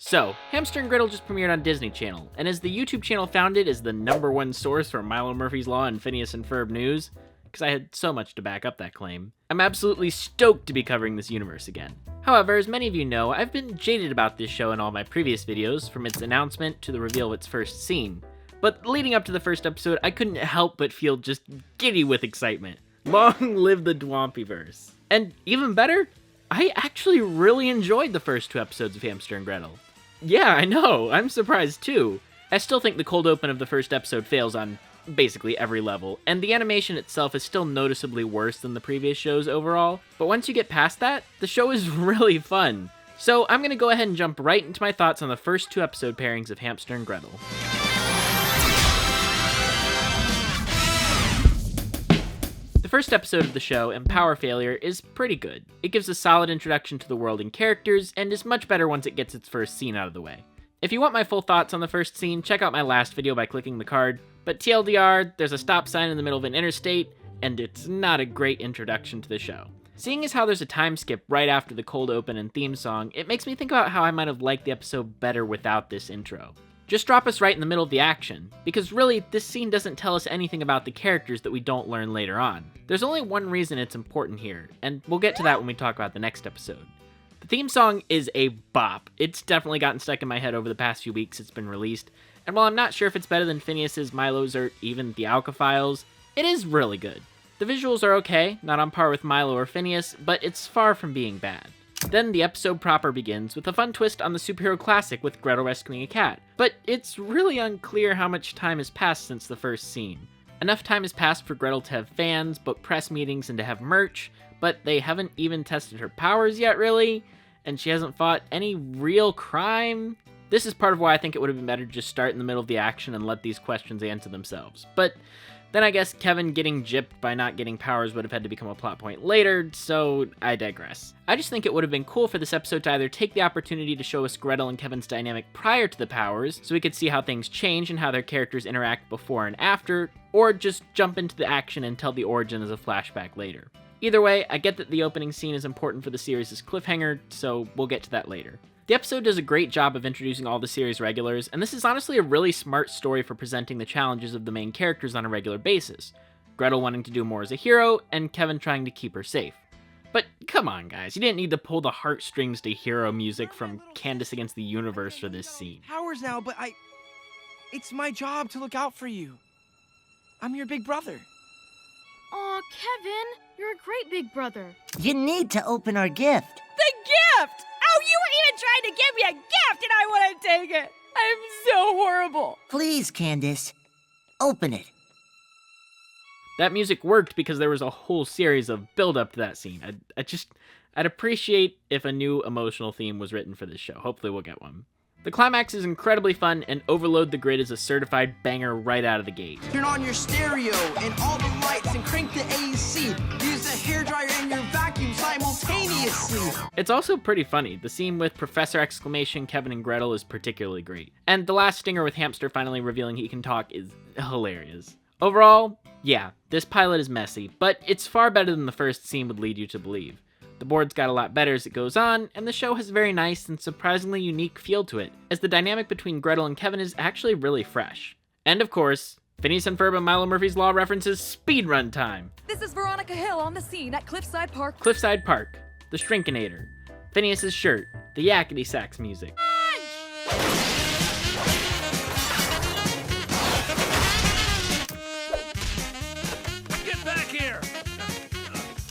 So, Hamster and Gretel just premiered on Disney Channel, and as the YouTube channel found it as the #1 source for Milo, Murphy's Law, and Phineas and Ferb news, because I had so much to back up that claim, I'm absolutely stoked to be covering this universe again. However, as many of you know, I've been jaded about this show in all my previous videos, from its announcement to the reveal of its first scene. But leading up to the first episode, I couldn't help but feel just giddy with excitement. Long live the Dwampyverse. And even better, I actually really enjoyed the first 2 episodes of Hamster and Gretel. Yeah, I know, I'm surprised too. I still think the cold open of the first episode fails on basically every level, and the animation itself is still noticeably worse than the previous shows overall, but once you get past that, the show is really fun. So I'm gonna go ahead and jump right into my thoughts on the first 2 episode pairings of Hamster and Gretel. The first episode of the show, Power Failure, is pretty good. It gives a solid introduction to the world and characters, and is much better once it gets its first scene out of the way. If you want my full thoughts on the first scene, check out my last video by clicking the card, but TLDR, there's a stop sign in the middle of an interstate, and it's not a great introduction to the show. Seeing as how there's a time skip right after the cold open and theme song, it makes me think about how I might have liked the episode better without this intro. Just drop us right in the middle of the action, because really, this scene doesn't tell us anything about the characters that we don't learn later on. There's only one reason it's important here, and we'll get to that when we talk about the next episode. The theme song is a bop. It's definitely gotten stuck in my head over the past few weeks it's been released, and while I'm not sure if it's better than Phineas's, Milo's, or even the Alka-Files, it is really good. The visuals are okay, not on par with Milo or Phineas, but it's far from being bad. Then the episode proper begins with a fun twist on the superhero classic with Gretel rescuing a cat, but it's really unclear how much time has passed since the first scene. Enough time has passed for Gretel to have fans, book press meetings, and to have merch, but they haven't even tested her powers yet really, and she hasn't fought any real crime. This is part of why I think it would have been better to just start in the middle of the action and let these questions answer themselves. But then I guess Kevin getting gypped by not getting powers would have had to become a plot point later, so I digress. I just think it would have been cool for this episode to either take the opportunity to show us Gretel and Kevin's dynamic prior to the powers, so we could see how things change and how their characters interact before and after, or just jump into the action and tell the origin as a flashback later. Either way, I get that the opening scene is important for the series' cliffhanger, so we'll get to that later. The episode does a great job of introducing all the series regulars, and this is honestly a really smart story for presenting the challenges of the main characters on a regular basis. Gretel wanting to do more as a hero, and Kevin trying to keep her safe. But come on guys, you didn't need to pull the heartstrings to hero music from Candace Against the Universe for this scene. Powers now, but it's my job to look out for you. I'm your big brother. Aw, Kevin, you're a great big brother. You need to open our gift. The gift! Oh, you were even trying to give me a gift and I wouldn't take it! I'm so horrible! Please, Candace, open it. That music worked because there was a whole series of build-up to that scene. I'd appreciate if a new emotional theme was written for this show. Hopefully we'll get one. The climax is incredibly fun, and Overload the Grid is a certified banger right out of the gate. Turn on your stereo and all the lights and crank the AC. Use the hairdryer and your vacuum simultaneously. It's also pretty funny. The scene with Professor Exclamation, Kevin, and Gretel is particularly great. And the last stinger with Hamster finally revealing he can talk is hilarious. Overall, yeah, this pilot is messy, but it's far better than the first scene would lead you to believe. The board's got a lot better as it goes on, and the show has a very nice and surprisingly unique feel to it, as the dynamic between Gretel and Kevin is actually really fresh. And of course, Phineas and Ferb and Milo Murphy's Law references speedrun time. This is Veronica Hill on the scene at Cliffside Park. Cliffside Park, the Shrinkinator, Phineas's shirt, the yakety sax music. Get back here!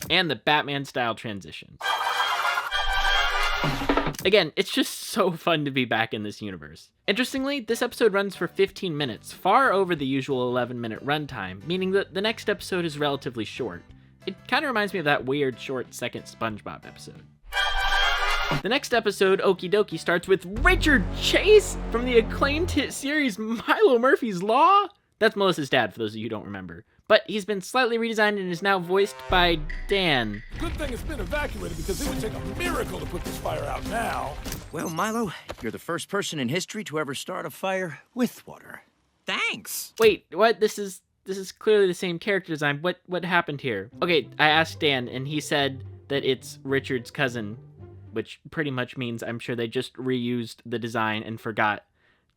And the Batman-style transition. Again, it's just so fun to be back in this universe. Interestingly, this episode runs for 15 minutes, far over the usual 11-minute runtime, meaning that the next episode is relatively short. It kind of reminds me of that weird short second SpongeBob episode. The next episode, Oakey Dokey, starts with Richard Chase from the acclaimed hit series Milo Murphy's Law? That's Melissa's dad, for those of you who don't remember. But he's been slightly redesigned and is now voiced by Dan. Good thing it's been evacuated because it would take a miracle to put this fire out now. Well, Milo, you're the first person in history to ever start a fire with water. Thanks. Wait, what? This is clearly the same character design. What happened here? Okay, I asked Dan, and he said that it's Richard's cousin, which pretty much means I'm sure they just reused the design and forgot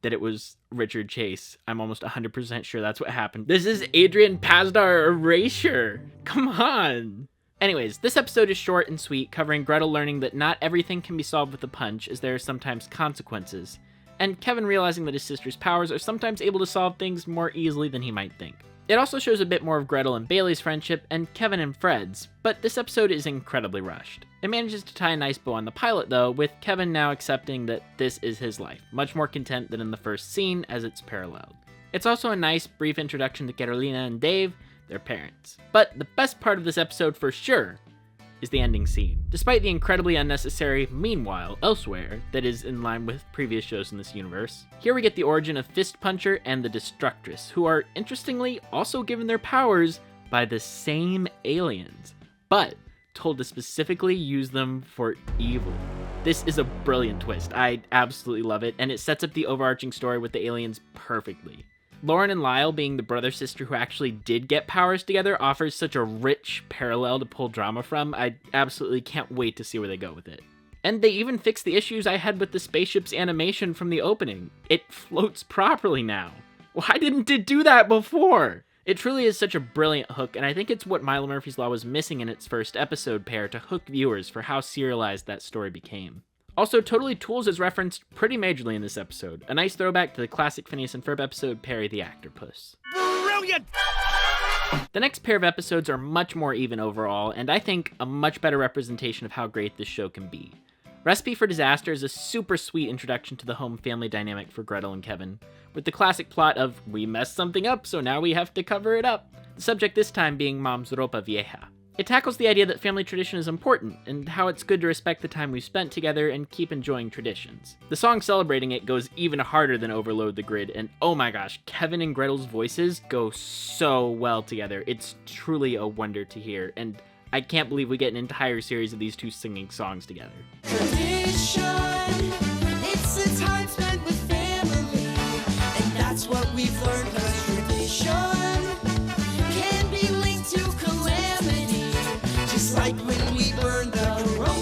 that it was Richard Chase. I'm almost 100% sure that's what happened. This is Adrian Pasdar Erasure. Come on. Anyways, this episode is short and sweet, covering Gretel learning that not everything can be solved with a punch, as there are sometimes consequences, and Kevin realizing that his sister's powers are sometimes able to solve things more easily than he might think. It also shows a bit more of Gretel and Bailey's friendship, and Kevin and Fred's, but this episode is incredibly rushed. It manages to tie a nice bow on the pilot though, with Kevin now accepting that this is his life, much more content than in the first scene as it's paralleled. It's also a nice brief introduction to Carolina and Dave, their parents. But the best part of this episode for sure is the ending scene. Despite the incredibly unnecessary meanwhile elsewhere that is in line with previous shows in this universe, here we get the origin of Fist Puncher and the Destructress, who are interestingly also given their powers by the same aliens, but told to specifically use them for evil. This is a brilliant twist. I absolutely love it, and it sets up the overarching story with the aliens perfectly. Lauren and Lyle being the brother-sister who actually did get powers together offers such a rich parallel to pull drama from. I absolutely can't wait to see where they go with it. And they even fixed the issues I had with the spaceship's animation from the opening. It floats properly now. Why didn't it do that before? It truly is such a brilliant hook, and I think it's what Milo Murphy's Law was missing in its first episode pair to hook viewers for how serialized that story became. Also, Totally Tools is referenced pretty majorly in this episode, a nice throwback to the classic Phineas and Ferb episode, Perry the Octopus. Brilliant! The next pair of episodes are much more even overall, and I think a much better representation of how great this show can be. Recipe for Disaster is a super sweet introduction to the home family dynamic for Gretel and Kevin, with the classic plot of, we messed something up, so now we have to cover it up. The subject this time being Mom's ropa vieja. It tackles the idea that family tradition is important, and how it's good to respect the time we've spent together and keep enjoying traditions. The song celebrating it goes even harder than Overload the Grid, and oh my gosh, Kevin and Gretel's voices go so well together. It's truly a wonder to hear, and I can't believe we get an entire series of these two singing songs together. Tradition, it's a time spent with family, and that's what we've learned, 'cause tradition can be linked to calamity, just like when we burned the robot.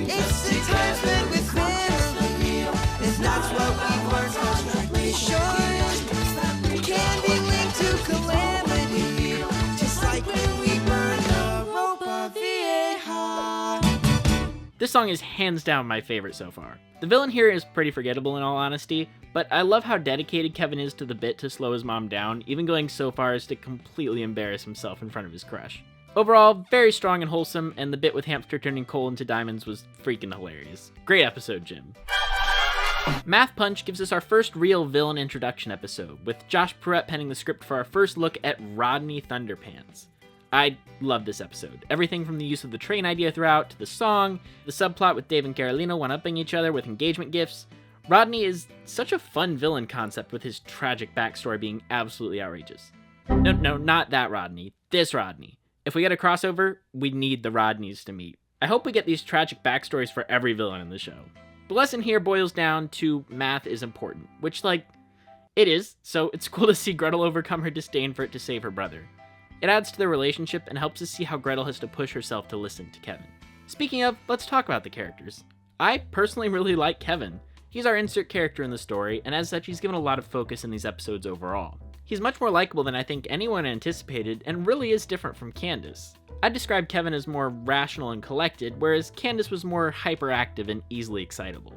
It's a time spent with family, and that's what we've learned, 'cause tradition can be linked to calamity, just like when we burned the ropa vieja. This song is hands down my favorite so far. The villain here is pretty forgettable in all honesty, but I love how dedicated Kevin is to the bit to slow his mom down, even going so far as to completely embarrass himself in front of his crush. Overall, very strong and wholesome, and the bit with Hamster turning coal into diamonds was freaking hilarious. Great episode, Jim. Math Punch gives us our first real villain introduction episode, with Josh Perrette penning the script for our first look at Rodney Thunderpants. I love this episode. Everything from the use of the train idea throughout, to the song, the subplot with Dave and Carolina one-upping each other with engagement gifts. Rodney is such a fun villain concept, with his tragic backstory being absolutely outrageous. No, not that Rodney. This Rodney. If we get a crossover, we need the Rodneys to meet. I hope we get these tragic backstories for every villain in the show. The lesson here boils down to math is important, which, it is, so it's cool to see Gretel overcome her disdain for it to save her brother. It adds to their relationship and helps us see how Gretel has to push herself to listen to Kevin. Speaking of, let's talk about the characters. I personally really like Kevin. He's our insert character in the story, and as such, he's given a lot of focus in these episodes overall. He's much more likable than I think anyone anticipated, and really is different from Candace. I'd describe Kevin as more rational and collected, whereas Candace was more hyperactive and easily excitable.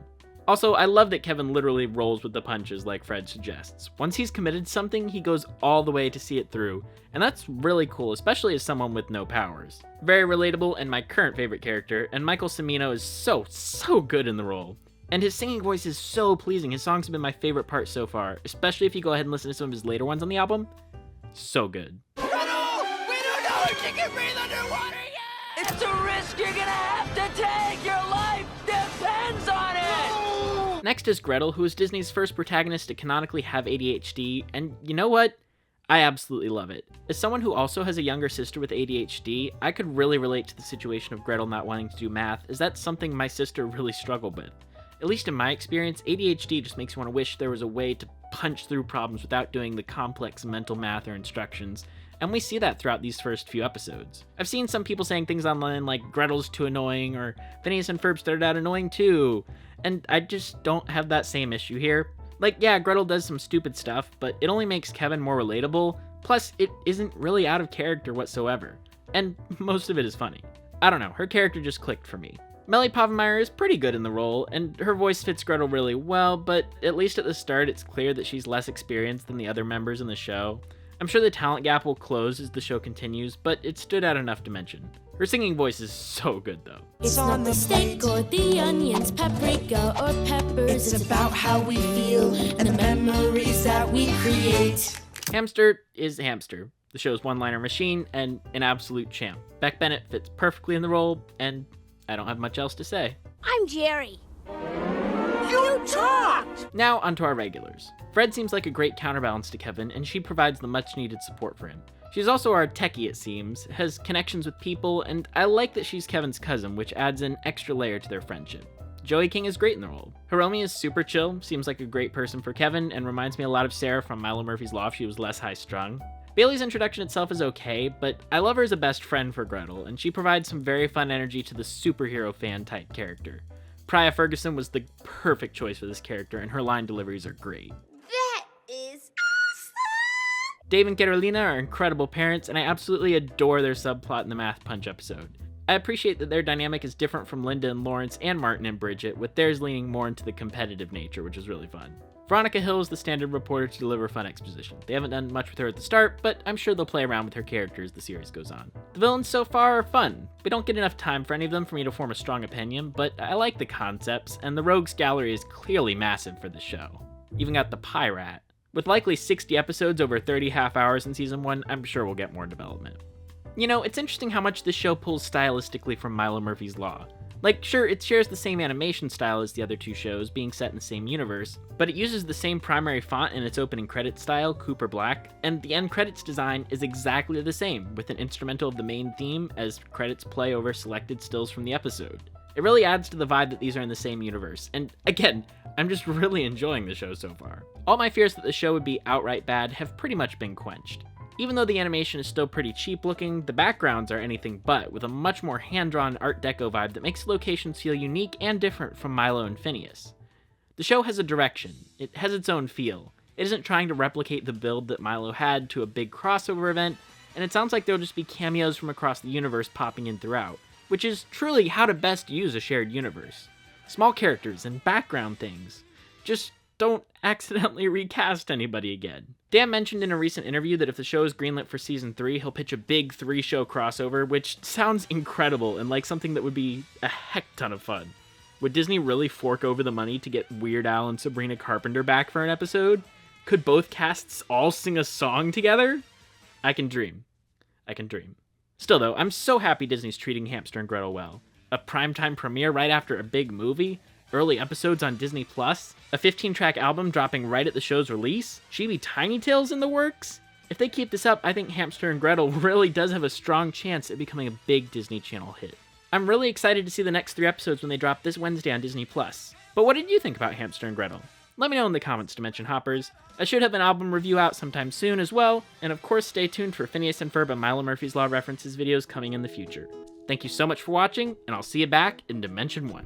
Also, I love that Kevin literally rolls with the punches like Fred suggests. Once he's committed to something, he goes all the way to see it through, and that's really cool, especially as someone with no powers. Very relatable and my current favorite character, and Michael Cimino is so good in the role. And his singing voice is so pleasing. His songs have been my favorite part so far, especially if you go ahead and listen to some of his later ones on the album. So good. We don't know if you can breathe underwater yet! It's a risk you're gonna have to take! Your life depends on it! Next is Gretel, who is Disney's first protagonist to canonically have ADHD, and you know what? I absolutely love it. As someone who also has a younger sister with ADHD, I could really relate to the situation of Gretel not wanting to do math, as that's something my sister really struggled with. At least in my experience, ADHD just makes you want to wish there was a way to punch through problems without doing the complex mental math or instructions, and we see that throughout these first few episodes. I've seen some people saying things online like Gretel's too annoying, or Phineas and Ferb started out annoying too, and I just don't have that same issue here. Like, yeah, Gretel does some stupid stuff, but it only makes Kevin more relatable, plus it isn't really out of character whatsoever, and most of it is funny. I don't know, her character just clicked for me. Melly Povenmire is pretty good in the role, and her voice fits Gretel really well, but at least at the start it's clear that she's less experienced than the other members in the show. I'm sure the talent gap will close as the show continues, but it stood out enough to mention. Her singing voice is so good though. It's on the steak or the onions, paprika or peppers. It's about how we feel and the memories that we create. Hamster is Hamster, the show's one-liner machine and an absolute champ. Beck Bennett fits perfectly in the role, and I don't have much else to say. I'm Jerry. You talked! Now onto our regulars. Fred seems like a great counterbalance to Kevin, and she provides the much-needed support for him. She's also our techie, it seems, has connections with people, and I like that she's Kevin's cousin, which adds an extra layer to their friendship. Joey King is great in the role. Hiromi is super chill, seems like a great person for Kevin, and reminds me a lot of Sarah from Milo Murphy's Law if she was less high-strung. Bailey's introduction itself is okay, but I love her as a best friend for Gretel, and she provides some very fun energy to the superhero fan-type character. Priya Ferguson was the perfect choice for this character, and her line deliveries are great. That is Dave and Carolina are incredible parents, and I absolutely adore their subplot in the Math Punch episode. I appreciate that their dynamic is different from Linda and Lawrence and Martin and Bridget, with theirs leaning more into the competitive nature, which is really fun. Veronica Hill is the standard reporter to deliver fun exposition. They haven't done much with her at the start, but I'm sure they'll play around with her character as the series goes on. The villains so far are fun. We don't get enough time for any of them for me to form a strong opinion, but I like the concepts, and the Rogues Gallery is clearly massive for the show. Even got the Pie Rat. With likely 60 episodes over 30 half hours in season 1, I'm sure we'll get more development. You know, it's interesting how much this show pulls stylistically from Milo Murphy's Law. Like, sure, it shares the same animation style as the other two shows, being set in the same universe, but it uses the same primary font in its opening credits style, Cooper Black, and the end credits design is exactly the same, with an instrumental of the main theme as credits play over selected stills from the episode. It really adds to the vibe that these are in the same universe, and again, I'm just really enjoying the show so far. All my fears that the show would be outright bad have pretty much been quenched. Even though the animation is still pretty cheap looking, the backgrounds are anything but, with a much more hand-drawn Art Deco vibe that makes the locations feel unique and different from Milo and Phineas. The show has a direction. It has its own feel. It isn't trying to replicate the build that Milo had to a big crossover event, and it sounds like there'll just be cameos from across the universe popping in throughout, which is truly how to best use a shared universe. Small characters and background things. Just don't accidentally recast anybody again. Dan mentioned in a recent interview that if the show is greenlit for season 3, he'll pitch a big 3-show crossover, which sounds incredible and like something that would be a heck ton of fun. Would Disney really fork over the money to get Weird Al and Sabrina Carpenter back for an episode? Could both casts all sing a song together? I can dream. I can dream. Still though, I'm so happy Disney's treating Hamster and Gretel well. A primetime premiere right after a big movie? Early episodes on Disney+, a 15-track album dropping right at the show's release, Chibi Tiny Tales in the works? If they keep this up, I think Hamster and Gretel really does have a strong chance at becoming a big Disney Channel hit. I'm really excited to see the next 3 episodes when they drop this Wednesday on Disney+. But what did you think about Hamster and Gretel? Let me know in the comments, Dimension Hoppers. I should have an album review out sometime soon as well, and of course stay tuned for Phineas and Ferb and Milo Murphy's Law references videos coming in the future. Thank you so much for watching, and I'll see you back in Dimension 1.